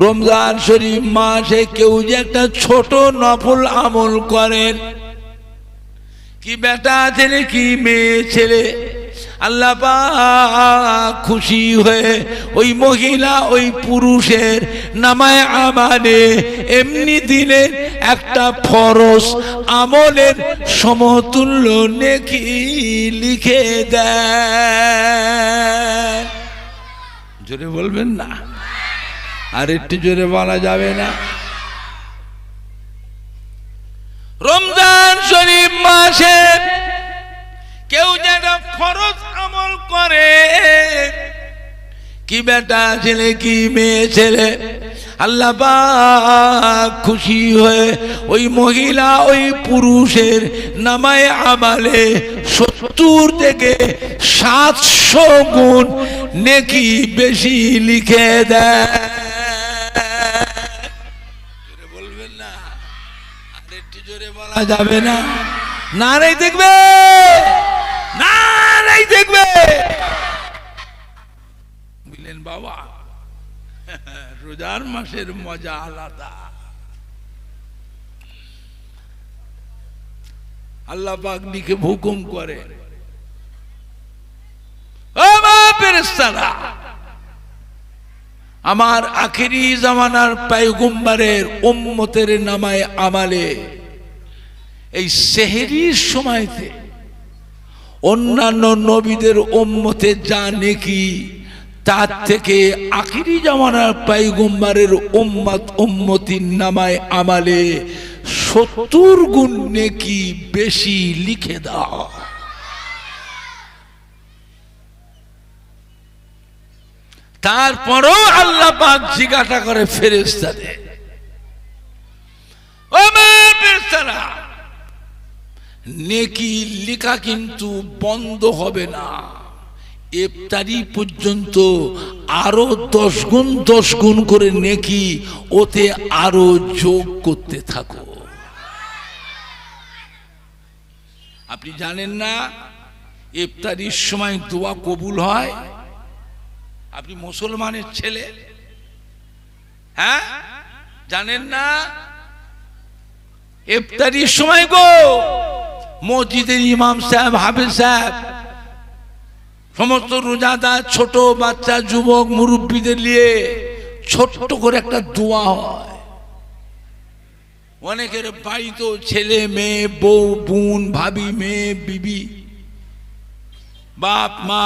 রমজান শরীফ মাসে কেউ যে একটা ছোট নফল আমল করেন, কি বেটা ছেলে কি মেয়ে ছেলে, আল্লাহ পাক খুশি হয়ে ওই মহিলা ওই পুরুষের নামায় আমালে এমনি দিনে একটা ফরজ আমলের সমতুল্য নেকি লিখে দেয়। জোরে বলবেন না, আর একটু জোরে বলা যাবে না? রমজান শরীফ মাসে কেউ যেটা ফরজ আমল করে, কি বেটা ছেলে কি মেয়ে ছেলে, আল্লাহ পাক খুশি হয়ে ওই মহিলা ওই পুরুষের নামায় আমালে 70 থেকে 700 গুণ নেকি বেশি লিখে দেয়। বলবেন না, আর একটু জোরে বলা যাবে না? নারাই দেখবে, নারাই দেখবে। বুঝলেন বাবা, রোজার মাসের মজা আলাদা। আল্লাহ পাক লিখে হুকুম করে, ফেরেশতারা আমার আখিরি জামানার পয়গম্বরের উম্মতের নামায় আমালে এই সেহরির সময়তে অন্যান্য নবীদের উম্মতে যা নেকি তার থেকে আখিরি জামানার পয়গম্বরের উম্মত উম্মতির নামায় আমালে 70 গুণ নেকি বেশি লিখে দাও। তারপরও আল্লাহ পাক জিজ্ঞাসা করে ফেরেশতাদের, ও ফেরেশতারা, নেকি লেখা কিন্তু বন্ধ হবে না, ইফতারি পর্যন্ত আরো 10 গুণ 10 গুণ করে নেকি ওতে আরো যোগ করতে থাকো। আপনি জানেন না ইফতারির সময় দোয়া কবুল হয়? আপনি মুসলমানের ছেলে, হ্যাঁ জানেন না? ইফতারির সময় গো মসজিদের ইমাম সাহেব হাফেজ সাহেব সমস্ত রোজাদার ছোট বাচ্চা যুবক মুরব্বীদের নিয়ে ছোট্ট করে একটা দোয়া হয়। অনেকের বাড়িতে ছেলে মেয়ে বউ বোন ভাবি মেয়ে বিবি বাপ মা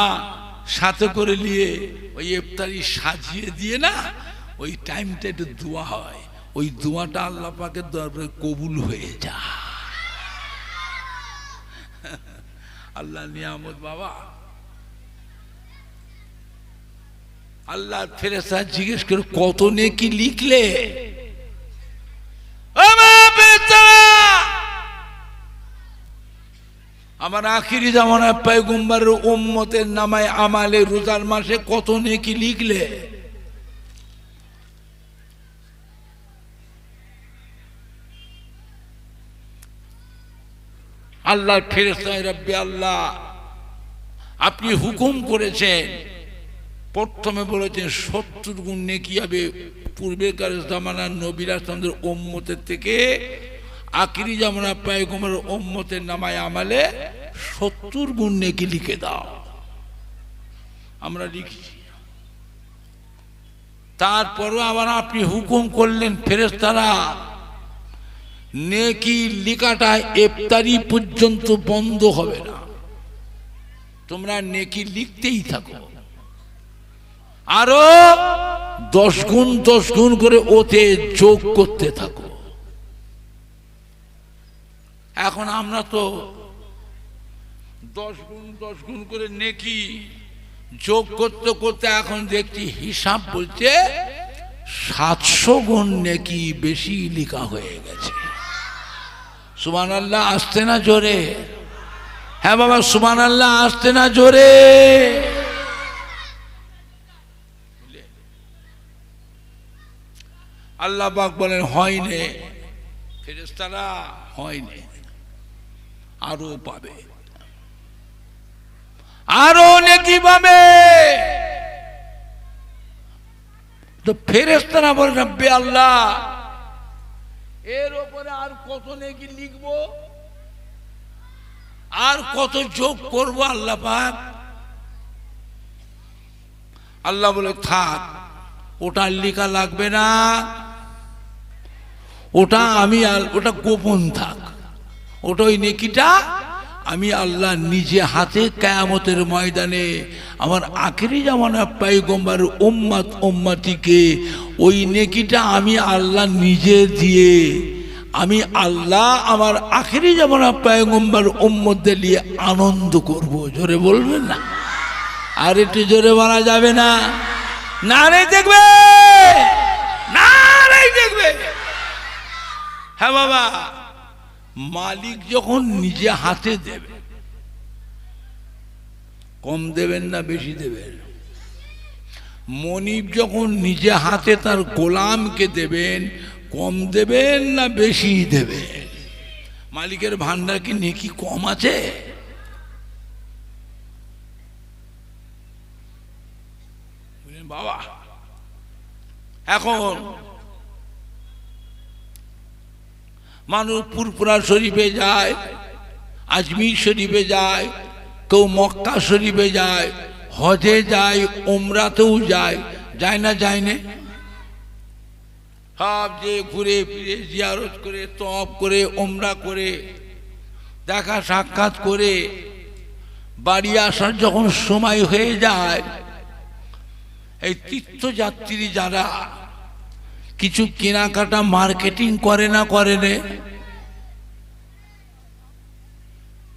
সাথে করে নিয়ে ওই ইফতারি সাজিয়ে দিয়ে না, ওই টাইমটা একটু দোয়া হয়। ওই দোয়াটা আল্লাহ পাকের দরবারে কবুল হয়ে যায়। আল্লাহ নিয়ামত বাবা। আল্লাহ ফেরেশতা জিজ্ঞেস করে, কত নেকি লিখলে? আমার আখিরি জামানার পয়গম্বরের উম্মতের নামায় আমালে রোজার মাসে কত নেকি লিখলে? আল্লাহ ফেরেশতা, রব্বি আল্লাহ আপনি হুকুম করেছেন, প্রথমে বলেছেন 70 গুণ নেকি হবে পূর্বেকার জামানার নবী রাসূলদের উম্মতের থেকে আখিরি জামানার পয়গম্বরের উম্মতের নামায় আমালে 70 গুণ নেকি লিখে দাও। আমরা লিখছি। তারপরও আবার আপনি হুকুম করলেন ফেরেশতারা নেকি লেখাটা ইফতারি পর্যন্ত বন্ধ হবে না, তোমরা নেকি লিখতেই থাকো, আরো 10 গুণ 10 গুণ করে ওতে যোগ করতে থাকো। এখন আমরা তো 10 গুণ 10 গুণ করে নেকি যোগ করতে করতে এখন দেখছি হিসাব বলছে 700 গুণ নেকি বেশি লেখা হয়ে গেছে। সুবহানাল্লাহ, আসতে না জোরে? হ্যাঁ বাবা সুবহানাল্লাহ, আসতে না জোরে? আল্লাহ পাক বলেন হয়নি, ফেরেশতারা হয়নি, আরো পাবে, আরো নেকি পাবে। তো ফেরেশতারা বলে রব্বে আল্লাহ এর উপরে আর কত নেকি লিখবো, আর কত যোগ করব আল্লাহ পাক? আল্লাহ বলে থাক, ওটা লেখা লাগবে না, ওটা আমি ওটা গোপন থাক, ওটা ওই নেকিটা আমি আল্লাহ নিজে হাতে কিয়ামতের ময়দানে আমার আখেরি জামানা পয়গম্বর উম্মত উম্মতিকে ওই নেকিটা আমি আল্লাহ নিজে দিয়ে আমি আল্লাহ আমার আখেরি জামানা পয়গম্বর উম্মতদের নিয়ে আনন্দ করব। জোরে বলবেন না? আর একটু জোরে বলা যাবে না? নারে দেখবে, নারে দেখবে। হ্যাঁ বাবা, মালিক যখন নিজে হাতে দেবে, কম দেবেন না বেশি দেবেন? মনিব যখন নিজে হাতে তার গোলামকে দেবেন, কম দেবেন না বেশি দেবেন? মালিকের ভান্ডার কি নেকি কম আছে? বাবা এখন মানুষ পুরপুরা শরীফে যায়, আজমির শরীফে যায়, কেউ মক্কা শরীফে যায়, হজে যায়, উমরাতেও যায়, যায় না? যায় না? সব যে ঘুরে ফিরে জিয়ারত করে, তওয়াফ করে, উমরা করে, দেখা সাক্ষাৎ করে বাড়ি আসার যখন সময় হয়ে যায়, এই তীর্থযাত্রী যারা কিছু কেনাকাটা মার্কেটিং করে না? করে না?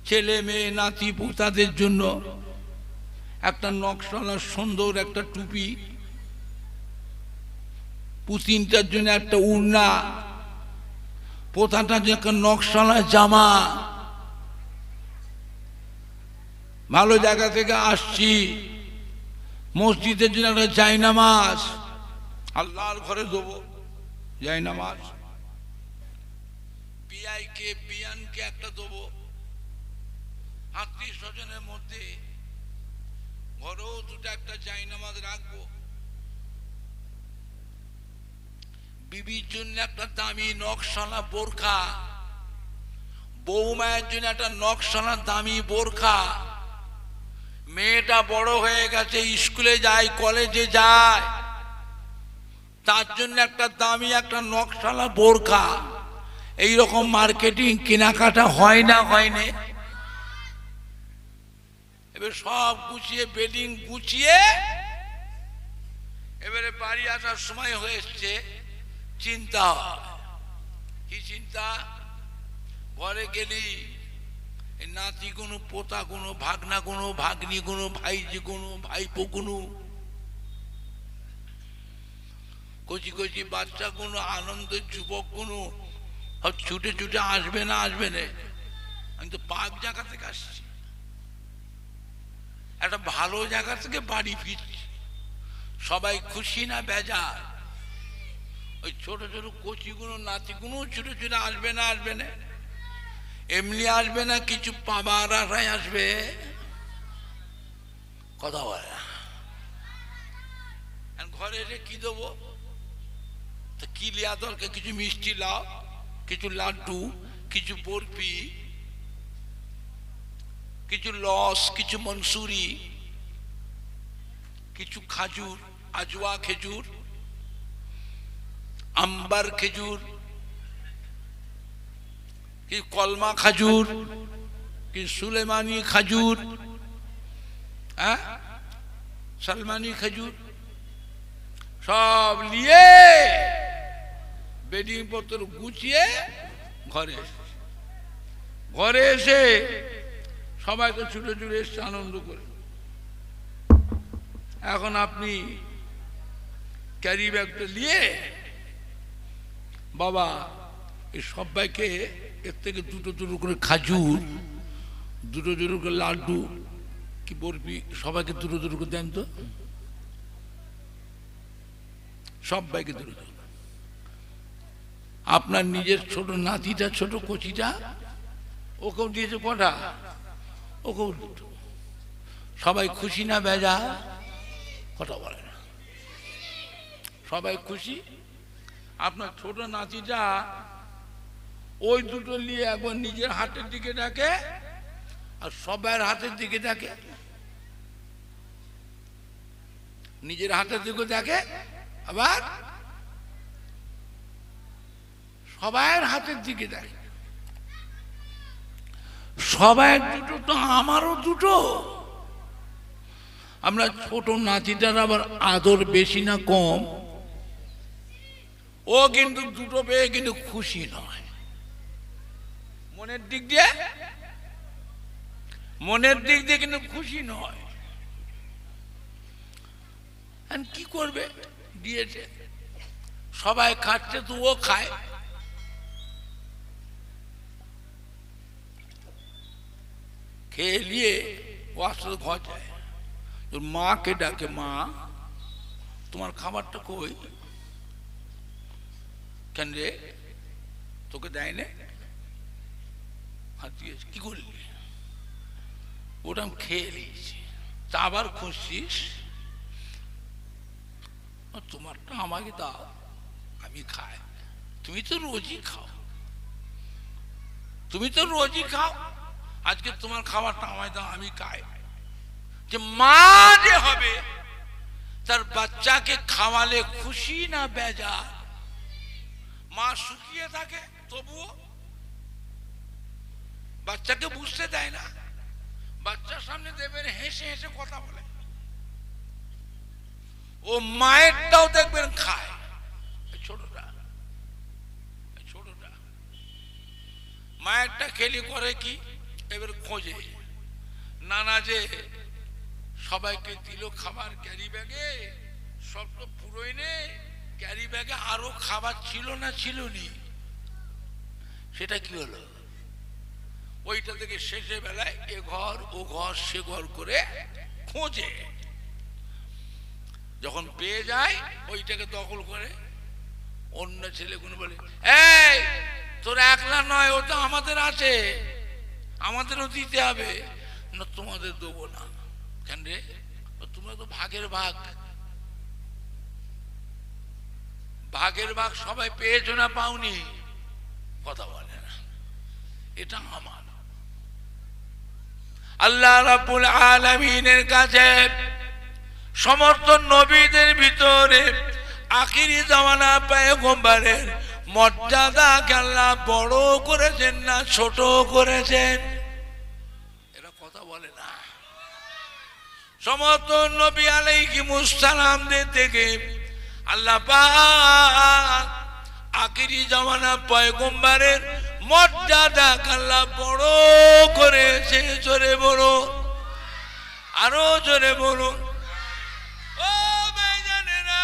ছেলে মেয়ে নাতি পোতাদের জন্য একটা নকশালা সুন্দর একটা টুপি, পুতিনটার জন্য একটা উড়না, পোতাটার জন্য একটা নকশালা জামা। ভালো জায়গা থেকে আসছি, মসজিদের জন্য একটা জায়নামাজ, আল্লাহর ঘরে দেবো জায়নামাজ, বিআইকে বিয়ানকে একটা দেবো, আত্মীয় স্বজনের মধ্যে ঘরেও দুটো একটা জায়নামাজ রাখবো, বিবির জন্য একটা দামি নকশালা বোরখা, বৌমায়ের জন্য একটা নকশালা দামি বোরখা, মেয়েটা বড় হয়ে গেছে, স্কুলে যায়, কলেজে যায়, তার জন্য একটা দামি একটা নকশালা বোরখা। এইরকম মার্কেটিং কেনাকাটা হয় না? হয় না? এবার সব গুছিয়ে বেডিং গুছিয়ে এবারে বাড়ি আসার সময় হয়েছে, চিন্তা হয়। কি চিন্তা? ঘরে গেলি নাতি কোনো, পোতা কোনো, ভাগনা কোনো, ভাগ্নি কোনো, ভাইজি কোনো, ভাইপো কোনো, কচি কচি বাচ্চা কোনো, আনন্দের যুবক কোনো ছুটে ছুটে আসবে না? আসবে না? আমি তো পাক জায়গা থেকে আসছি, একটা ভালো জায়গা থেকে বাড়ি ফিরছি, সবাই খুশি না বেজার? ওই ছোট ছোট কচিগুলো নাতিগুলো ছুটে ছুটে আসবে না? আসবে না? এমনি আসবে না, কিছু পাবার আশায় আসবে? কথা বলে না। ঘরে এসে কি দেবো? তো কি লিয়া দরকার? কিছু মিষ্টি লাও, কিছু লাড্ডু, কিছু বরফি, কিছু লস, কিছু মনসুরি, কিছু খাজুর, আজওয়া খেজুর, আম্বার খেজুর, কি কলমা খাজুর, কি সুলেমানি খাজুর, হ্যাঁ সালমানি খাজুর, সব নিয়ে বেডিং পত্র গুছিয়ে ঘরে ঘরে এসে সবাইকে ছুটে ছুটে এসছে আনন্দ করে। এখন আপনি ক্যারি ব্যাগটা নিয়ে বাবা এই সবাইকে এর থেকে দুটো দুটো করে খাজুর, দুটো দুটো করে লাড্ডু, কি বরফি, সবাইকে দুটো দুটো করে দেন তো, সবাইকে দুটো দুটো। আপনার নিজের ছোট নাতিটা, ছোট কচিটা, ওকেও দিয়েছে কটা? ওকেও দুটো। সবাই খুশি না বেজা? কথা বলে না। সবাই খুশি। আপনার ছোট নাতিটা ওই দুটো নিয়ে একবার নিজের হাতের দিকে ডাকে আর সবার হাতের দিকে ডাকে, নিজের হাতের দিকে দেখে আবার সবার হাতের দিকে দেখে। সবার দুটো তো আমারও দুটো। আমরা ছোট নাতিটার আবার আদর বেশি না কম? ও কিন্তু দুটো পেয়ে কিন্তু খুশি নয় মনের দিক দিয়ে, মনের দিক দিয়ে কিন্তু খুশি নয়। কি করবে, দিয়েছে, সবাই খাচ্ছে তো ও খায়। খেয়ে নিয়ে ও আসলে ঘর যায়, তোর মাকে ডাকে, মা তোমার খাবারটা কই? কেন রে, তোকে দেয় না? কি করলি? ওটা আমি খেয়ে নিয়েছি। তা আবার খুঁজছিস? তোমারটা আমাকে দাও, আমি খাই। তুমি তো রোজই খাও, তুমি তো রোজই খাও, আজকে তোমার খাবারটা আমায় দাও, আমি খাই। যে মা যে হবে তার বাচ্চাকে খাওয়ালে খুশি না বেজার? মা শুকিয়ে থাকে তবুও বাচ্চাকে বুঝতে দেয় না, বাচ্চার সামনে দেবেন হেসে হেসে কথা বলে। ও মায়েরটাও দেখবেন খায়। ছোটটা ছোটটা মায়েরটা খেলি করে কি, এবার খোঁজে নানা যে সবাইকে দিল খাবার ক্যারি ব্যাগে, সব তো পুরোই নে, ক্যারি ব্যাগে আরো খাবার ছিল না ছিল নি, সেটা কি হলো? ওইটা থেকে শেষে বেলায় এ ঘর ও ঘর সে ঘর করে খোঁজে, যখন পেয়ে যায় ওইটাকে দখল করে অন্য ছেলেগুলো বলে, এই তোর একলা নয়, ও তো আমাদের আছে, আমাদেরও দিতে হবে। না তোমাদের দেবো না। কেন রে, তোমরা তো ভাগের ভাগ, ভাগের ভাগ সবাই পেয়েছো না পাওনি? কথা বলে না, এটা আমার। আল্লাহ রাব্বুল আলামিনের কাছে সমস্ত নবীদের ভিতরে আখিরি জামানা পয়গম্বরের মর্যাদাকে আল্লাহ বড় করেছেন না ছোট করেছেন? এরা কথা বলে না। সমস্ত নবী আলাইহিমুস সালামদের থেকে আল্লাহ পাক আখিরি জামানা পয়গম্বরের মর্যাদাকে আল্লাহ বড় করেছে। জোরে বলো, আরো জোরে বলো। ও ভাইজানেরা,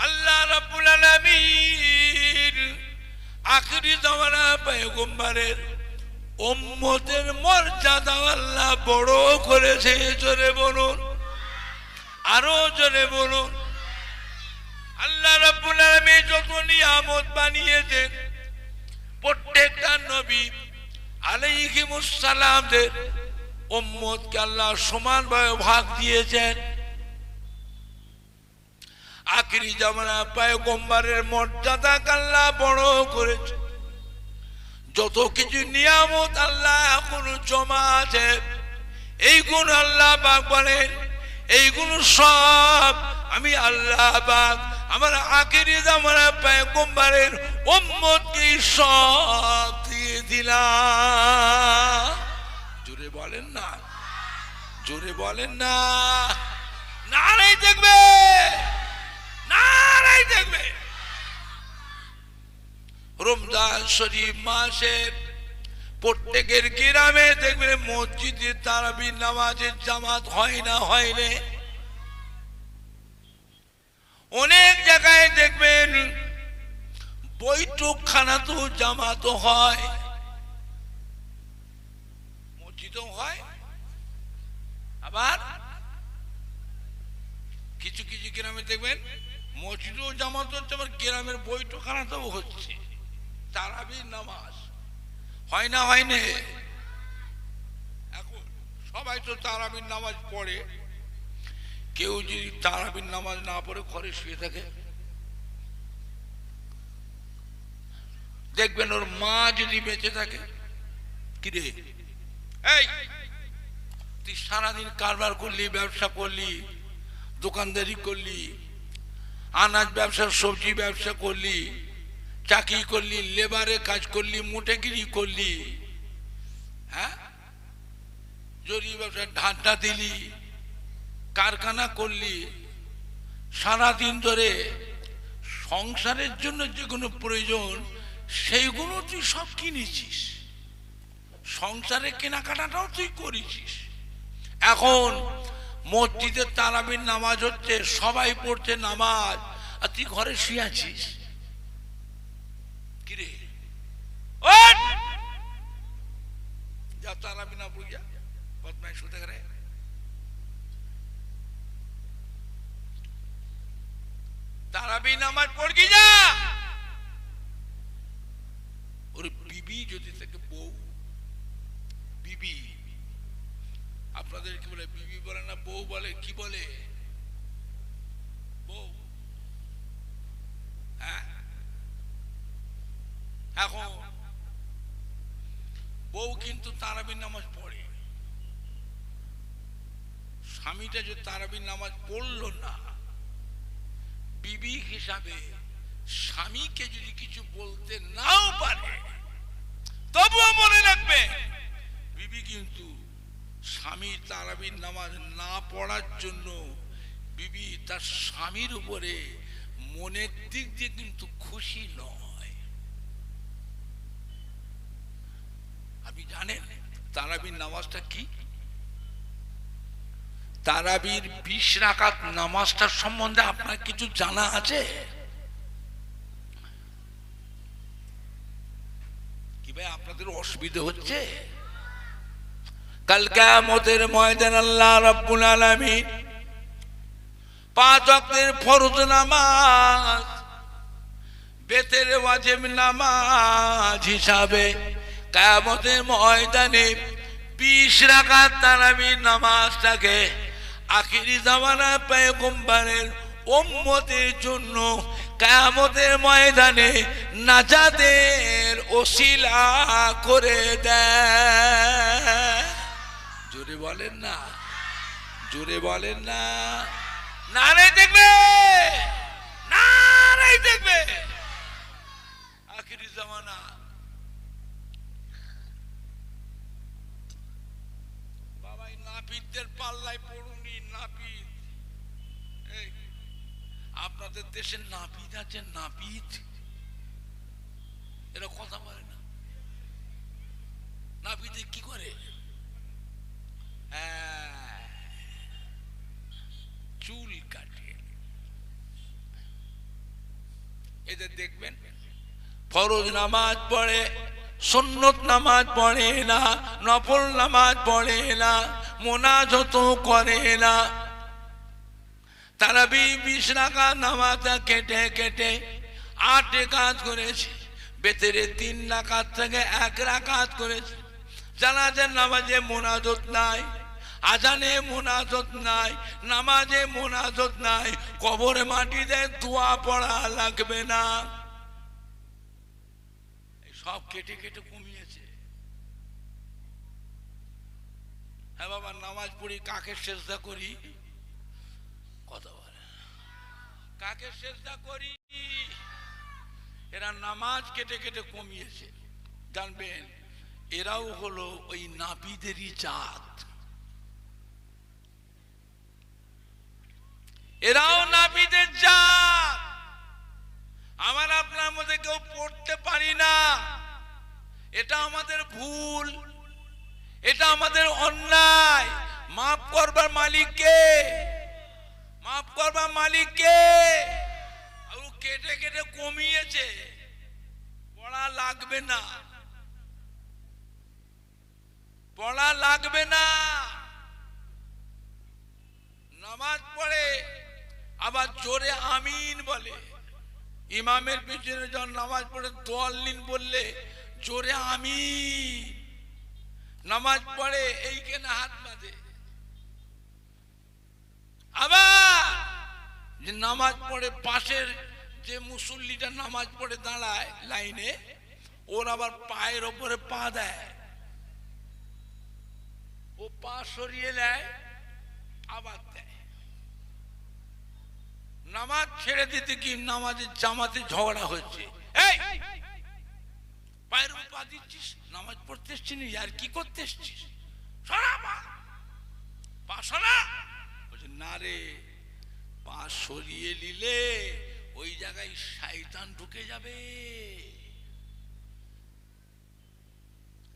আল্লাহ রাব্বুল আলামিন আখিরি জামানা পয়গম্বরের উম্মতের মর্যাদা আল্লাহ বড় করেছে। জোরে বলুন, আরো জোরে বলুন। আল্লাহ রাব্বুল আলামিন যত নিয়ামত বানিয়েছেন প্রত্যেকটা নবী আলাইহিমুস সালামদের উম্মতকে আল্লাহ সমানভাবে ভাগ দিয়েছেন। আখিরি জামানা পয়গম্বরের মর্যাদা আল্লাহ বড় করেছে। যত কিছু নিয়ামত আল্লাহ এখনো জমা আছে, এইগুলো আল্লাহ পাক বলেন এইগুলো সব আমি আল্লাহ পাক আমার আখিরি জামানা পয়গম্বরের উম্মতকে সব দিয়ে দিলাম। জোরে বলেন না, জোরে বলেন না, নারাই দেখবে, নারাই দেখবে। রমজান শরীফ মাসে প্রত্যেকের গ্রামে দেখবেন মসজিদে তারাবির নামাজের জামাত হয় না হয়নি? অনেক জায়গায় দেখবেন বৈঠকখানা তো জামাত হয়, মসজিদও হয়, আবার কিছু কিছু গ্রামে দেখবেন মসজিদও জামাত হচ্ছে, আবার গ্রামের বৈঠকখানাতেও হচ্ছে তারাবির নামাজ। হয় না হয়নি? এখন সবাই তো তারাবির নামাজ পড়ে, কেউ যদি তারাবির নামাজ না পড়ে ঘরে শুয়ে থাকে দেখবেন ওর মা যদি বেঁচে থাকে, কিরে এই তুই সারাদিন কারবার করলি, ব্যবসা করলি, দোকানদারি করলি, আনাজ ব্যবসা, সবজি ব্যবসা করলি, চাকরি করলি, লেবারে কাজ করলি, মোটেগিরি করলি, হ্যাঁ, জরি ব্যবসা ঢাড্ডা দিলি, কারখানা করলি, সারাদিন ধরে সংসারের জন্য যেগুলো প্রয়োজন সেইগুলো তুই সব কিনেছিস, সংসারের কেনাকাটাটাও তুই করেছিস। এখন মসজিদে তারাবির নামাজ হচ্ছে, সবাই পড়ছে নামাজ, আর তুই ঘরে শুয়ে আছিস। কিরে যা তারাবি না বুঝা বদমাইশ শুতে গেলে, তারাবি নামাজ পড়কি যা। ওর বিবি যদি থেকে বউ, বিবি, আপনাদের কি বলে, বিবি বলে না বউ বলে, কি বলে বউ, হ্যাঁ। এখন বউ কিন্তু তারাবির নামাজ পড়ে, স্বামীটা যে তারাবির নামাজ পড়লো না, বিবি হিসাবে স্বামীকে যদি কিছু বলতে নাও পারে, তবুও মনে রাখবে বিবি কিন্তু স্বামী তারাবির নামাজ না পড়ার জন্য বিবি তার স্বামীর উপরে মনের দিক দিয়ে কিন্তু খুশি নয়। আপনি জানেন তারাবির নামাজটা কি? তারাবির 20 রাকাত নামাজটার সম্বন্ধে আপনার কিছু জানা আছে কি ভাই? আপনাদের অসুবিধা হচ্ছে? কাল কিয়ামতের ময়দান আল্লাহ রাব্বুল আলামিন 5 ওয়াক্তের ফরজ নামাজ বেতের ওয়াজিব নামাজ হিসাবে কিয়ামতের ময়দানে 20 রাকাত তারাবির নামাজটাকে আখিরি জামানা পয়গম্বরের উম্মতের জন্য কিয়ামতের ময়দানে নাজাতের ওসিলা করে দেয়। জোরে বলেন না, জোরে বলেন না, নারে দেখবে, নারে দেখবে। আখিরি জামানা বাবাই নাপিতদের পাল্লায় পড়ুনি। নাপিত, আপনাদের দেশে নাপিত আছে? নাপিত এরা কথা বলে না। নাপিতে কি করে? চুল কাটে। এদের দেখবেন ফরজ নামাজ পড়ে, সুন্নত নামাজ পড়ে না, নফল নামাজ পড়ে না, মুনাজাত করে না। তারাবি 20 রাকাত নামাজটা কেটে কেটে 8 রাকাত করেছে, বেতেরে 3 রাকাত থেকে 1 রাকাত করেছে। জানাজার নামাজে মুনাজাত নাই, আজানে মুনাজাত নাই, নামাজে মুনাজাত নাই, কবরে মাটিতে দোয়া পড়া লাগবে না। সব কেটে কেটে কমিয়েছে। হ্যাঁ বাবা, নামাজ পড়ি, কাকে সেজদা করি? কথা বলে, কাকে সেজদা করি? এরা নামাজ কেটে কেটে কমিয়েছে। জানবেন এরাও হলো ওই নাপিদেরই জাত, এরাও নাপিদের জাত। আমার আপনার মধ্যে কেউ পড়তে পারি না, এটা আমাদের ভুল, এটা আমাদের অন্যায়। মাফ করবার মালিক কে? মাফ করবার মালিক কে? কেটে কেটে কমিয়েছে, পড়া লাগবে না, পড়া লাগবে না। নামাজ পড়ে আবার জোরে আমিন বলে। ইমামের পিছনে যখন নামাজ পড়ে দোয়াল্লিন বললে জোরে আমিন। নামাজ পড়ে এইখানে হাত বাঁধে। আবার যে নামাজ পড়ে পাশের যে মুসল্লিটা নামাজ পড়ে দাঁড়ায় লাইনে, ওর আবার পায়ের ওপরে পা দেয়, ও পা সরিয়ে দেয় আবার দেয়। নামাজ ছেড়ে দিতে কি নামাজের জামাতে ঝগড়া হচ্ছে, এই পায়ের উপর পা দিচ্ছিস, নামাজ পড়তে এসছিস আর কি করতে এসছিস, সরা পা সরা। বলছে না রে, পা সরিয়ে নিলে ওই জায়গায় শয়তান ঢুকে যাবে।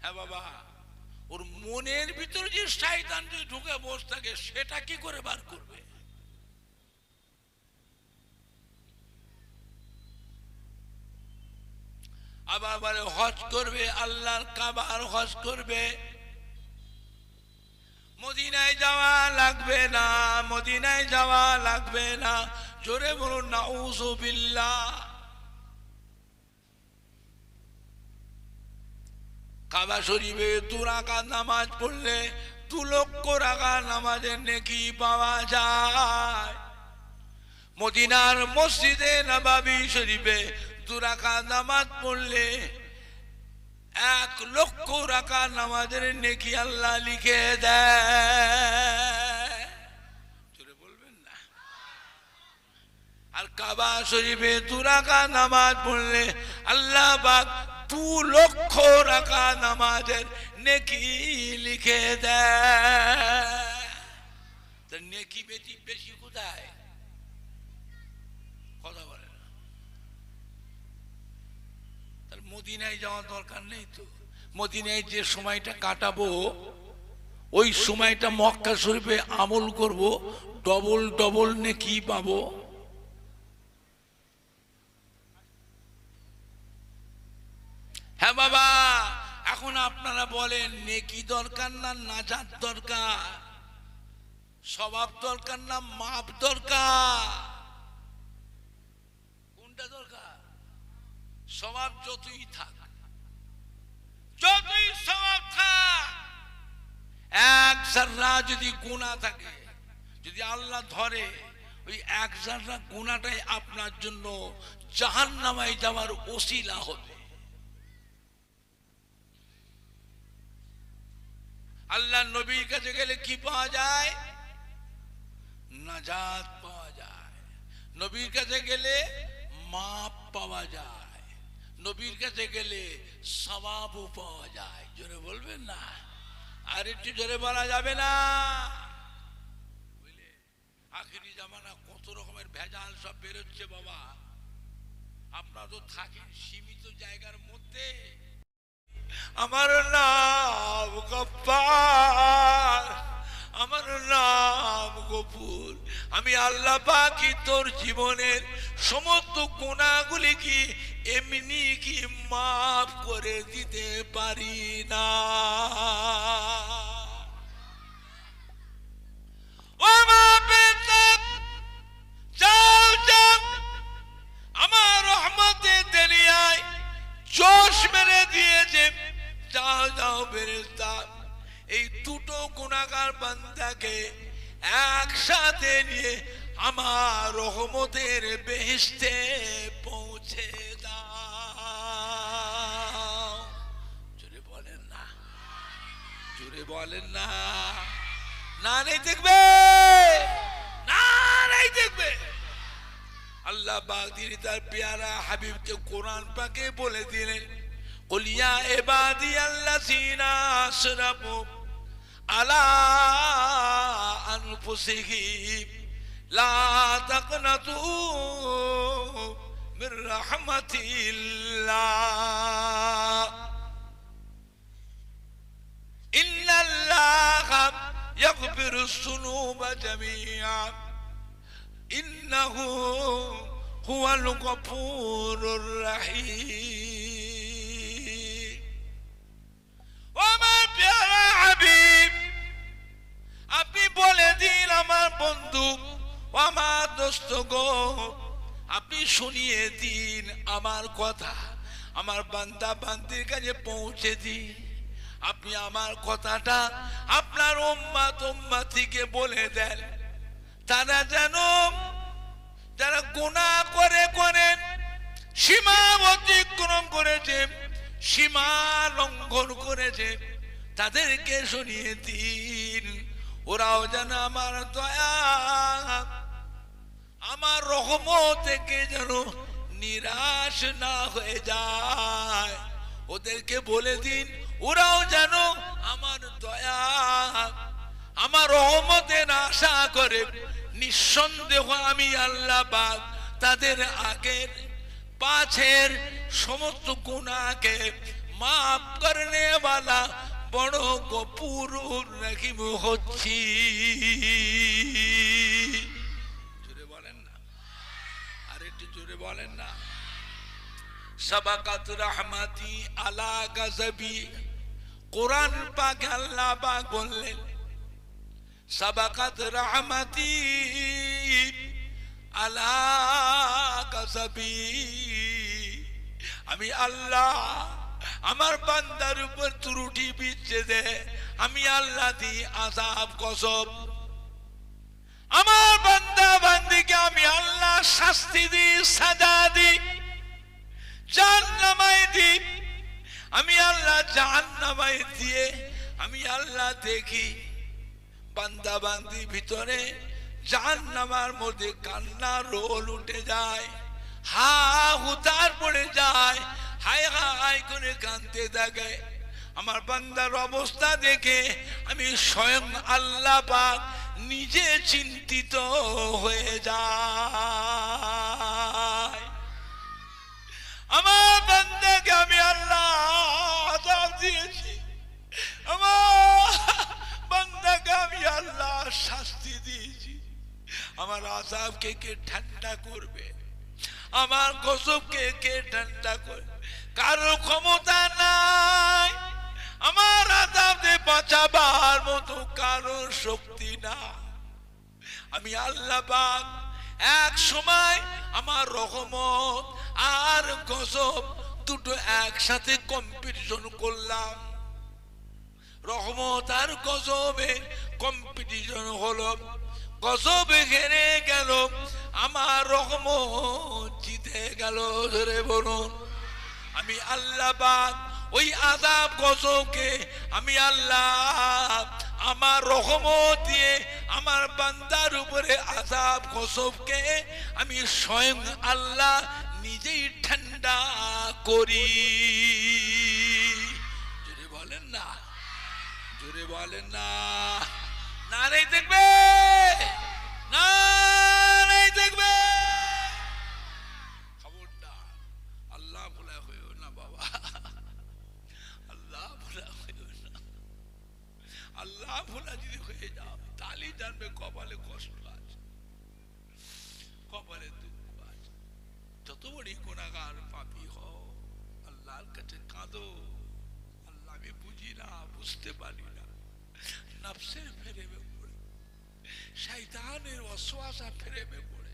হ্যাঁ বাবা, ওর মনের ভিতরে যে শয়তান যদি ঢুকে বসে থাকে সেটা কি করে বার করবে? আবার বলে হজ করবে, আল্লাহর কাবার হজ করবে, মদিনায় যাওয়া লাগবে না, মদিনায় যাওয়া লাগবে না। জোরে বলুন নাউযুবিল্লাহ। কাবা শরীফে 2 রাকাত নামাজ পড়লে 2 লক্ষ রাকাত নামাজের নেকি পাওয়া যায়। মদিনার মসজিদে নববী শরীফে 2 রাকাত নামাজ পড়লে 1 লক্ষ রাকাত নামাজের নেকি আল্লাহ লিখে দেয়। জোরে বলবেন না। আর কাবা শরীফে 2 রাকাত নামাজ পড়লে আল্লাহ পাক 2 লক্ষ রাকাত নামাজের নেকি লিখে দেয়। তো নেকি বেশি বেশি কোথায়? কথা বলে না। তাহলে মদিনায় যাওয়ার দরকার নেই তো। মদিনায় যে সময়টা কাটাবো ওই সময়টা মক্কা শরীফে আমল করব, ডবল ডবল নেকি পাবো। হ্যাঁ বাবা, এখন আপনারা বলেন নেকি দরকার না নাজাত দরকার, স্বভাব দরকার না মাপ দরকার? কোনটা দরকার? স্বভাব যতই থাক, যতই স্বভাব থাক, 1 জাররা যদি গুনাহ থাকে, যদি আল্লাহ ধরে, ওই 1 জাররা গুনাহটাই আপনার জন্য জাহান্নামে যাওয়ার ওসিলা হবে। আল্লাহ নবীর কাছে গেলে কি পাওয়া যায়? নাজাত পাওয়া যায়। নবীর কাছে গেলে মাপ পাওয়া যায়, নবীর কাছে গেলে সওয়াবও পাওয়া যায়। জোরে বলবেন না? আর একটু জোরে বলা যাবে না? বুঝলে, আখিরি জামানা কত রকমের ভেজাল সব বেরোচ্ছে বাবা। আপনারা তো থাকেন সীমিত জায়গার মধ্যে। আমার নাম গফফার, আমার নাম গফুর। আমি আল্লাহ পাকই তোর জীবনের সমস্ত গুনাহগুলি কি এমনি কি মাফ করে দিতে পারি না? ও মা বেতাব, যাও যাও আমার রহমতের দুনিয়ায় জোশ মেরে দিয়েছে। যাও যাও ফেরেশতা, এই 2টো গুনাহগার বান্দাকে একসাথে নিয়ে আমার রহমতের বেহেশতে পৌঁছে দাও। জোরে বলেন না, জোরে বলেন না। না নেই দেখবে, না নেই দেখবে। আল্লাহ পাক তিনি তার প্যারা হাবিবকে কোরআন পাকে বলে দিলেন, কুল ইয়া ইবাদিয়াল্লাযিনা আসরাফু আলা আনফুসিহিম লা তাকনাতু মির রাহমাতিল্লাহ ইন্নাল্লাহা ইয়াগফিরুস যুনুবা জামিআ ইন্নাহু হুয়াল গফুরুর রহিম। ও আমার প্যারা হাবিব, আপনি বলে দিন আমার বন্ধু, ও আমার দোস্ত গো, আপনি শুনিয়ে দিন আমার কথা, আমার বান্দা বান্দির কাছে পৌঁছে দিন। আপনি আমার কথাটা আপনার উম্মত উম্মতিকে বলে দেন, তারা যেন যারা গুনাহ করে করে সীমা অতিক্রম করেছে সীমা লঙ্ঘন করেছে তাদেরকে শুনিয়ে দিন, ওরাও যেন আমার দয়া আমার রহমত থেকে যেন নিরাশ না হয়ে যায়। ওদেরকে বলে দিন ওরাও যেন আমার দয়া আমার রহমতের আশা করে। নিঃসন্দেহ আমি আল্লাহ পাক তাদের আগের পাছের সমস্ত গুনাহকে মাফ করনে वाला বড় গফুর রহিম হচ্ছি। জোরে বলেন না, আর একটু জোরে বলেন না। সাবাকাত রাহমাতি আলা গাযবি, কোরআন পাকে আল্লাহ পাক বললেন সাবাকাত রাহমাতি আলা গাযবি, আমি আল্লাহ আমার বান্দার উপর ত্রুটি বিচ্ছেদে আমি আল্লাহ দি আযাব গজব, আমার বান্দা বান্দিকে আমি আল্লাহ শাস্তি দি সাজা দি জাহান্নামায় দি, আমি আল্লাহ জাহান্নামায় দিয়ে আমি আল্লাহ দেখি বান্দা বান্দি ভিতরে জাহান্নামার মধ্যে কান্না রোল উঠে যায়, হা হুতার পড়ে যায়, হায় হায় করে কাঁদতে থাকে। আমার বান্দার অবস্থা দেখে আমি স্বয়ং আল্লাহ পাক নিজে চিন্তিত হয়ে যায়। আমার বান্দাকে আমি আল্লাহ আযাব দিয়েছি, আমার বান্দাকে আমি আল্লাহ শাস্তি দিয়েছি। আমার আযাবকে কে ঠান্ডা করবে, আমার গজবকে কে ঠান্ডা করবে? কারো ক্ষমতা নাই, আমার আযাব থেকে বাঁচাবার মতো কারো শক্তি না। আমি আল্লাহ পাক এক সময় আমার রহমত আর গজব দুটো একসাথে কম্পিটিশন করলাম। রহমত আর গজবে কম্পিটিশন হলো, গজবে হেরে গেল, আমার রহমত জিতে গেল। ধরে বলুন আমি আল্লাহ পাক ওই আযাব গজবকে আমি আল্লাহ আমার রহমত দিয়ে আমার বান্দার উপরে আযাব গজবকে আমি স্বয়ং আল্লাহ নিজেই ঠান্ডা করি। জোরে বলেন না, জোরে বলেন না। নারাই দেখবে, নারাই দেখবে। খবরদার আল্লাহ ভোলা হইও না বাবা, আল্লাহ ভোলা হইও না। আল্লাহ ভোলা যদি হয়ে যাও তাহলেই জানবে কপালে কষ্ট আছে, কপালে দুঃখ আছে। যত বড়ই গুনাহগার পাপী হও আল্লাহর কাছে কাঁদো, আল্লাহ আমি বুঝি না, বুঝতে পারি না, নফসের ফেরেবে পড়ে, শয়তানের ওয়াসওয়াসা ফেরেবে পড়ে,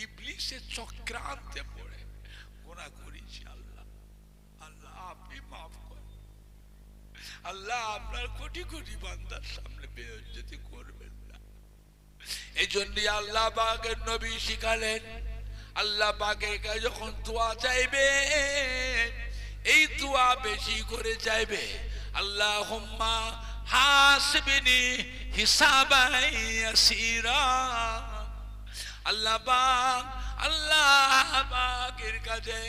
ইবলিসের চক্রান্তে পড়ে গুনাহ করেছি। আল্লাহ আল্লাহ আপনি মাফ করেন, আল্লাহ আপনার কোটি কোটি বান্দার সামনে বেইজ্জতি করবেন না। এই জন্যই আল্লাহ পাকের নবী শিখালেন, আল্লাহ পাকের কাছে যখন দোয়া চাইবে এই দোয়া বেশি করে চাইবে, আল্লাহুম্মা হাসিবনি হিসাবান ইয়াসিরা। আল্লাহ পাক আল্লাহ পাকের কাছে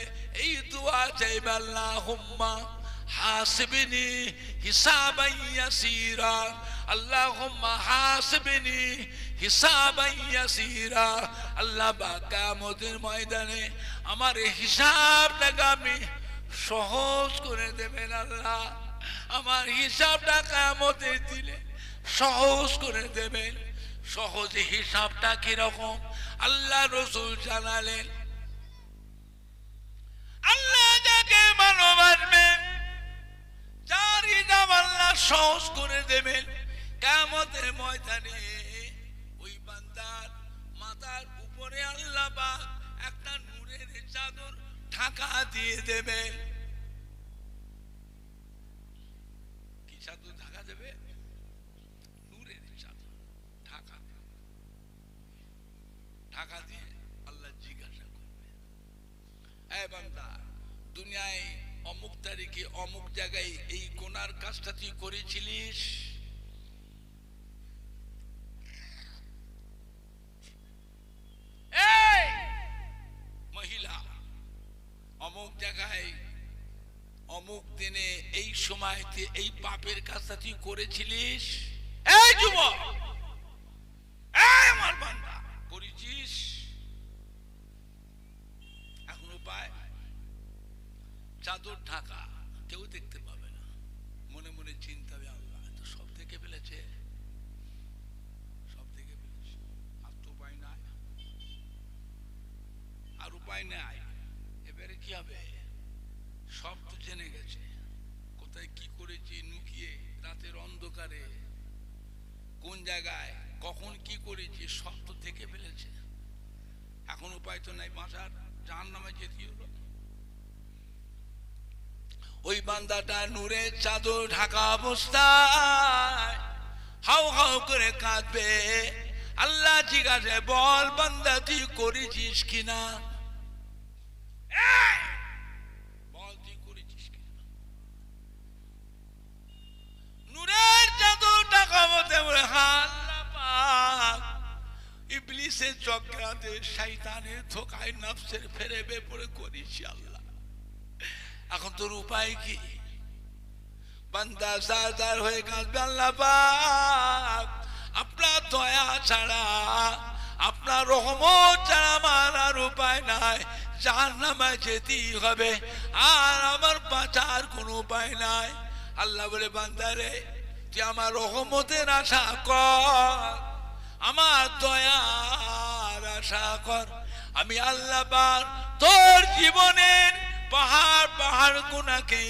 এই দোয়া চাইবে, আল্লাহুম্মা হাসিবনি হিসাবান ইয়াসিরা, আল্লাহুম্মা হাসিবনি হিসাবান ইয়াসিরা। আল্লাহ পাক কিয়ামতের ময়দানে আমার হিসাবটাকে আপনি সহজ করে দেবেন। আল্লাহ আমার হিসাবটা কিয়ামতের দিনে সহজ করে দেবেন। সহজ হিসাবটা কিরকম আল্লাহ রাসূল জানালেন, আল্লাহ যাকে ভালোবাসবেন যার হিসাব আল্লাহ সহজ করে দেবেন, কিয়ামতের ময়দানে ওই বান্দার মাথার উপরে আল্লাহ পাক একটা নূরের চাদর ঢাকা দিয়ে দেবেন। কি চাদর ঢাকা দেবে? নূরের চাদর ঢাকা। ঢাকা দিয়ে আল্লাহ জিজ্ঞাসা করবে, এ বান্দা দুনিয়ায় অমুক তারিখে অমুক জায়গায় এই কোনার কাজটা তুই করেছিলিস, এই মহিলা অমুক জায়গায় অমুক দিনে এই সময়তে এই পাপের কাজটা তুই করেছিলিস, এই যুবক, এই আমার বান্দা করেছিস, এখন উপায় চাদর ঢাকা, কেউ দেখতে পাবে না, মনে মনে চিন্তা হবে আল্লাহ তো সব দেখে ফেলেছে, সব দেখে ফেলেছে, আর তো উপায় নাই, আর উপায় নাই, এবারে কি হবে, সব তো জেনে গেছে কোথায় কি করেছি, লুকিয়ে রাতের অন্ধকারে কোন জায়গায় কখন কি করেছি সব তো দেখে ফেলেছে, এখন উপায় তো নাই, বাঁচার জাহান্নামে যেতে হলো। ওই বান্দাটা নূরের চাদর ঢাকা অবস্থায় হাউ হাউ করে কাঁদবে, আল্লাহ জিজ্ঞাসা বল বান্দা তুই করেছিস কিনা, বল তুই করেছিস কিনা, নূরের চাদর ঢাকা মতে বলে আল্লাহ পাক, ইবলিসের চক্রাতে শয়তানের ধোঁকায় নফসের ফেরেবে পড়ে করেছি আল্লাহ, এখন তোর উপায় কি, বান্দা সারদার হয়ে কাঁদবে, আল্লাহ পাক আপনার দয়া ছাড়া আপনার রহমত ছাড়া আমার আর উপায় নাই, জাহান্নামে যেতেই হবে, আর আমার বাঁচার কোনো উপায় নাই। আল্লাহ বলে বান্দারে তুই আমার রহমতের আশা কর, আমার দয়ার আশা কর, আমি আল্লাহ পাক তোর জীবনের পাহাড় পাহাড় গুনাহকে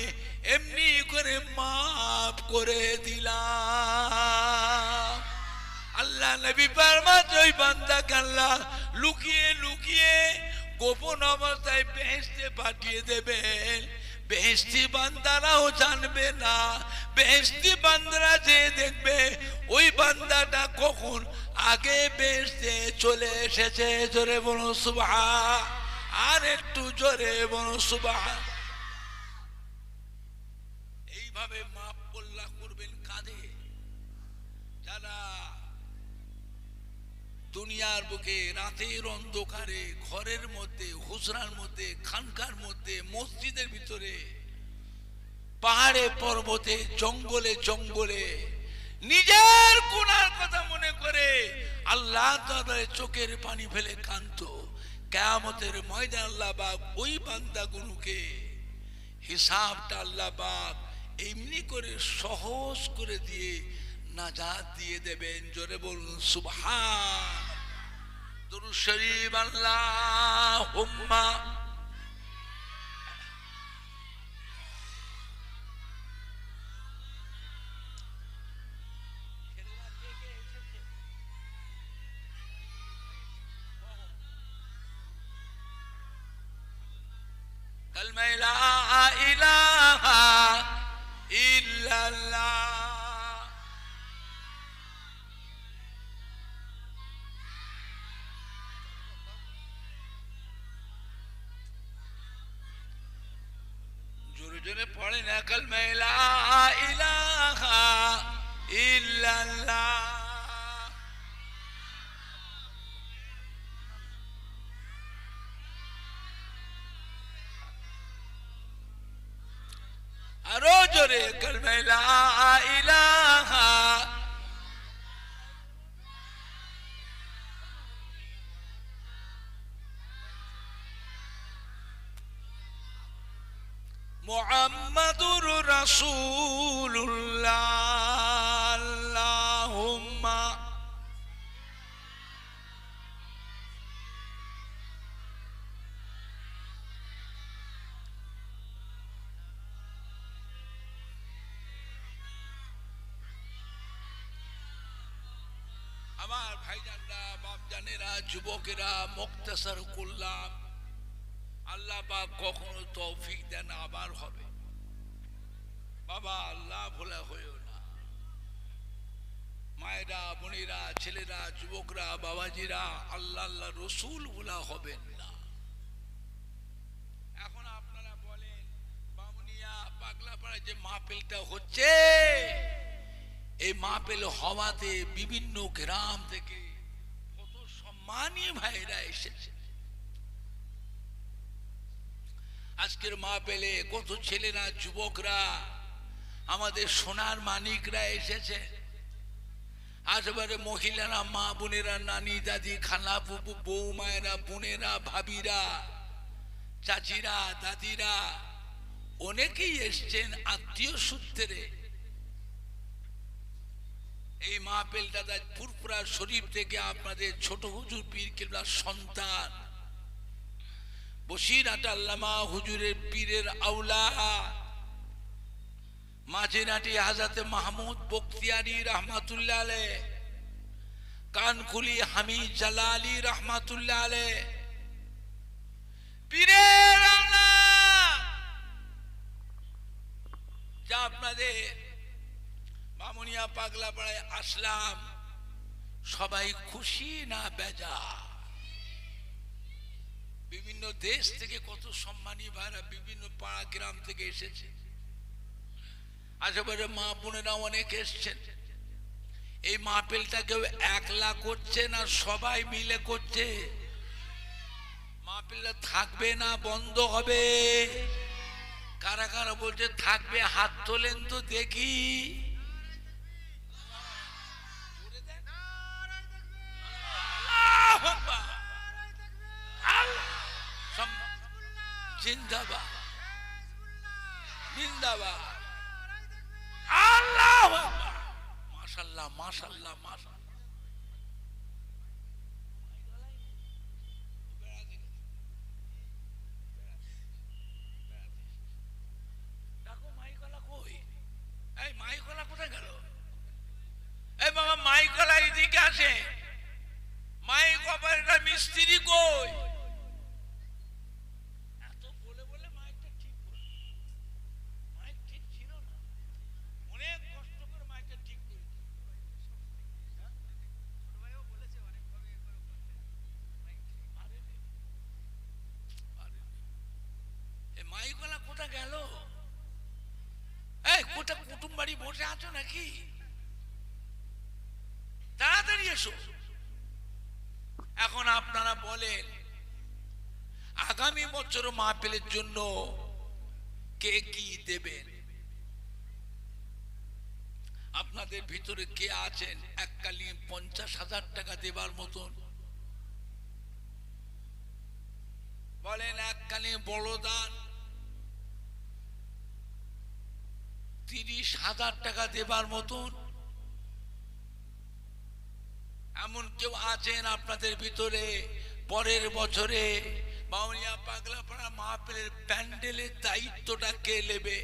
এমনি করে মাফ করে দিলাম। আল্লাহ নবী ফরমান ওই বান্দাকে আল্লাহ লুকিয়ে লুকিয়ে গোপন অবস্থায় বেহেশতে পাঠিয়ে দেবেন, বেহেশতি বান্দারাও জানবে না, বেহেশতি বান্দারা যে দেখবে ওই বান্দাটা কখন আগে বেহেশতে চলে এসেছে, জোরে বলো সুবহান, আর একটু জোরে বলো সুবহান। এইভাবে মাপ আল্লাহ করবেন কাঁধে যারা দুনিয়ার বুকে রাতের অন্ধকারে ঘরের মধ্যে, হুজরার মধ্যে, খানকার মধ্যে, মসজিদের ভিতরে, পাহাড়ে পর্বতে, জঙ্গলে জঙ্গলে নিজের গুনার কথা মনে করে আল্লাহ দরবারে চোখের পানি ফেলে কাঁদতো, কিয়ামতের ময়দানে আল্লাহ পাক ওই বান্দাগুলোকে হিসাবটা আল্লাহ পাক এমনি করে সহজ করে দিয়ে নাজাত দিয়ে দেবেন, জোরে বলুন সুবহান। দুরূদ শরীফ আল্লাহুম্মা কালমা লা ইলাহা ইল্লাল্লাহ। জোরে জোরে পড়ে না কালমা লা ইলাহা ইল্লাল্লাহ। আরো জোরে কালমা লা ইলাহা মুহাম্মাদুর রাসূলুল্লাহ। আল্লাহুম্মা আমার ভাইজানরা, বাপজানেরা, যুবকেরা, মুক্তাসার করলাম, আল্লাহ পাক কখনো তৌফিক দেন আবার হবে, বাবা আল্লাহ ভোলা হয়েও না, মায়েরা, বোনেরা, ছেলেরা, যুবকরা, বাবাজিরা, আল্লাহ আল্লাহ রসুল ভোলা হবেন না। এখন আপনারা বলেন বামুনি যে মাহফিলটা হচ্ছে, এই মাহফিল হওয়াতে বিভিন্ন গ্রাম থেকে কত সম্মানী ভাইরা এসেছে। আজকের মাহফিলে কত ছেলেরা, যুবকরা, আমাদের সোনার মানিকরা এসেছে। আশেপাশে মহিলারা, মা বোনেরা, নানি দাদি, খালা ফুপু, বৌমায়েরা, বোনেরা, ভাবিরা, চাচিরা, দাদিরা অনেকেই এসছেন আত্মীয় সূত্রে। এই মাহফিলটা ফুরফুরা শরীফ থেকে আপনাদের ছোট হুজুর পীর কেবলার সন্তান বসিরহাট আল্লামা হুজুরের পীরের আওলাদ মাঝেরহাটি হাজরাতে মাহমুদ বখতিয়ারি রহমাতুল্লাহ আলাইহ, কানকুলি হামিদ জালালি রহমাতুল্লাহ আলাইহ, পীরের আওলাদ যা আপনাদের বামুনিয়া পাগলা পাড়ায় আসলাম, সবাই খুশি না বেজার? বিভিন্ন দেশ থেকে কত সম্মানী ভাইরা বিভিন্ন পাড়া গ্রাম থেকে এসেছে। আশেপাশে মা বোনেরা অনেক এসছেন। এই মাহফিলটা কেউ একলা করছে না, সবাই মিলে করছে। মাহফিলটা থাকবে না, বন্ধ হবে? কারা কারা বলছে থাকবে, হাত তোলেন তো দেখি। জিন্দাবাদ, জিন্দাবাদ, আল্লাহু আকবার, মাশাআল্লাহ, মাশাআল্লাহ, মাশাআল্লাহ। দেখো মাইকলা কই? এই মাইকলা কোথায় গেল? এই বাবা মাইকলা এদিকে আসে। মাইক অপারেটর মিস্ত্রি কই? মাইকলা কোথা গেল? এই কোথা কুটুম বাড়ি বসে আছো নাকি? তাড়াতাড়ি এসো। এখন আপনারা বলেন আগামী বছর মাহফিলের জন্য কে কি দেবেন? আপনাদের ভিতরে কে আছেন এককালীন 50,000 টাকা দেবার মতন? বলেন এককালীন বড় দান 30,000 টাকা দেবার মতন এমন কেউ আছেন আপনাদের ভিতরে? পরের বছরে বাউনিয়া পাগলাপাড়া মাহফিলের প্যান্ডেলের দায়িত্বটা কে নেবে?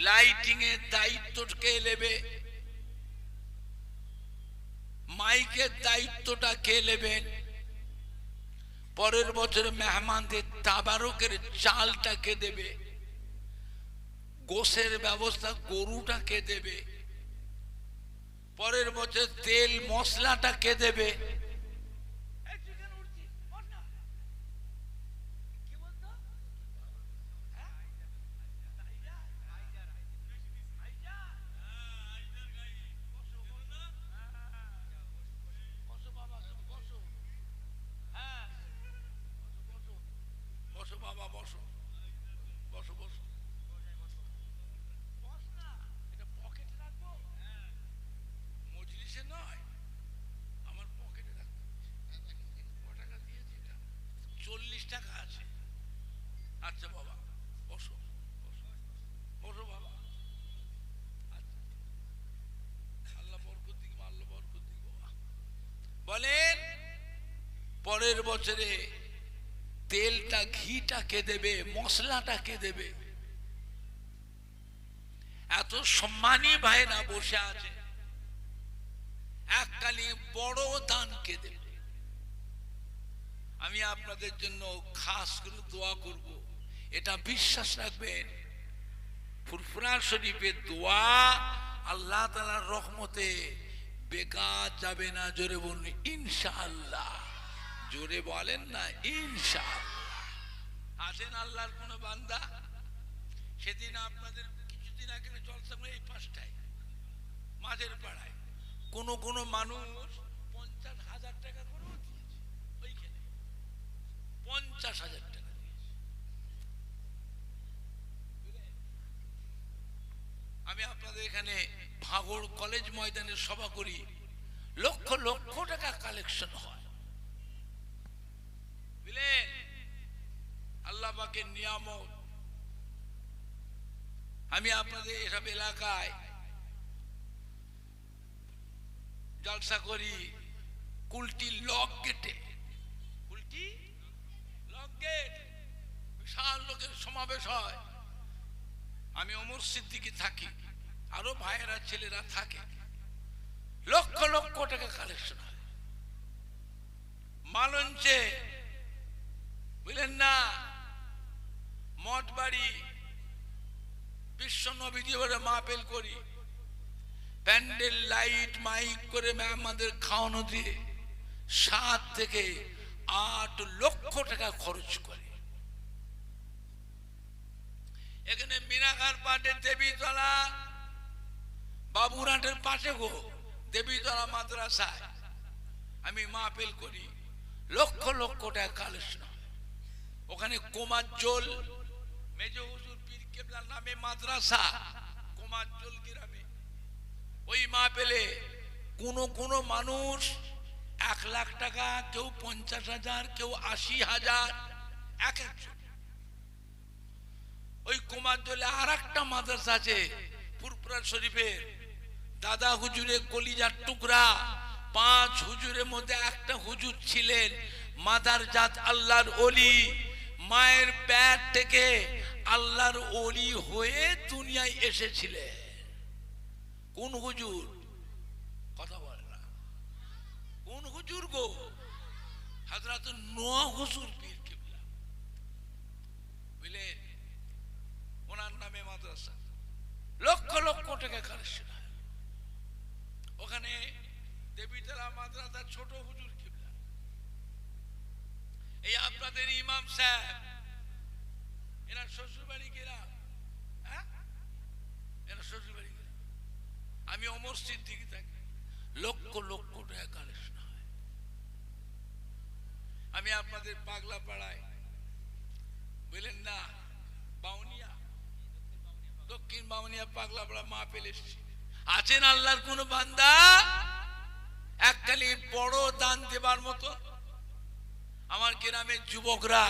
লাইটিং এর দায়িত্ব কে নেবে? মাইকের দায়িত্বটা কে নেবেন? পরের বছরে মেহমানদের তাবারকের চালটা কে দেবে? গোশের ব্যবস্থা গরুটা কে দেবে? পরের বছর তেল মশলাটা কে দেবে? বসো বাবা, বসো বসো বসো। এটা পকেটে রাখবো, মজলিসে নয়, আমার পকেটে রাখবো। ক টাকা দিয়েছি? 40 টাকা আছে। আচ্ছা বাবা বসো, বসো বসো বাবা। আচ্ছা, আল্লাহ বরকত দিক, আল্লাহ বরকত দিক বাবা। বলেন পরের বছরে তেলটা ঘিটা কে দেবে? মশলাটা কে দেবে? এত সম্মানী ভাইরা বসে আছে, এককালী বড় দান কে দেবে? আমি আপনাদের জন্য খাস করে দোয়া করব, এটা বিশ্বাস রাখবেন। ফুরফুরা শরীফের দোয়া আল্লাহ তাআলার রহমতে বেকার যাবে না। জোরে বলুন ইনশাআল্লাহ। জোরে বলেন না ইনশাআল্লাহ। আছেন আল্লাহর কোন বান্দা সেদিন আপনাদের কিছুদিন আগে জলসা করে এই পাশটায় মাঝের পাড়ায় কোন মানুষ 50,000 টাকা করেও দিয়েছে, ওইখানে 50,000 টাকা দিয়েছে। আমি আপনাদের এখানে ভাগড় কলেজ ময়দানে সভা করি, লক্ষ লক্ষ টাকা কালেকশন হয়, বুঝলেন? আল্লাহ পাকের নিয়ামত। আমি আপনাদের এসব এলাকায় জলসা করি কুলটি লক গেটে, কুলটি লক গেট, বিশাল লোকের সমাবেশ হয়। আমি ওমর সিদ্দিকী থাকি, আরো ভাইয়েরা ছেলেরা থাকে, লক্ষ লক্ষ টাকা কালেকশন হয় মালঞ্চে, বুঝলেন না? মঠ বাড়ি বিশ্ব নবী দিয়ে মাহফিল করি, প্যান্ডেল লাইট মাইক করে আমাদের খাওয়ানো দিয়ে 7 থেকে 8 লক্ষ টাকা খরচ করে। এখানে মিনাখার পাটে দেবীতলা, বাবুরহাটের পাশে গো দেবীতলা মাদ্রাসায় আমি মাহফিল করি, লক্ষ লক্ষ টাকা কালেকশন হয়। ওখানে কোমাজ্জল মেজো হুজুর পীর কেবলার নামে মাদ্রাসা, কোমাজ্জল গ্রামে ওই মাহফিলে কোন মানুষ 1 লাখ টাকা, কেউ 50,000, কেউ 80,000, এক একজন। ওই কোমাজ্জলে আর একটা মাদ্রাসা আছে ফুরপুরা শরীফের, দাদা হুজুরের কলিজার টুকরা 5 হুজুরের মধ্যে একটা হুজুর ছিলেন মাদার জাত আল্লাহর ওলি, মায়ের পেট থেকে আল্লাহর ওলি হয়ে দুনিয়ায় এসেছিলেন। কোন হুজুর? কথা বলে না, কোন হুজুর গো? হযরত নোয়া হুজুর পীর কেবলা, বুঝলেন? ওনার নামে মাদ্রাসা, লক্ষ লক্ষ টাকা কালেকশন হয়। ওখানে দেবীতলা মাদ্রাসা ছোট হুজুর কেবলা, এই আপনাদের ইমাম সাহেব, এনার শ্বশুর বাড়ি গ্রাম, হ্যাঁ এনার শ্বশুর বাড়ি গ্রাম। আমি ওমর সিদ্দিকী থাকি, লক্ষ লক্ষ টাকা কালেকশন হয়। আমি আপনাদের পাগলা পাড়ায়, বুঝলেন না, বাউনিয়া, দক্ষিণ বাউনিয়া পাগলা পাড়া মাহফিল এসেছি। আছেন আল্লাহর কোন বান্দা একখালি বড় দান দেবার মতো? আমার গ্রামের যুবকরা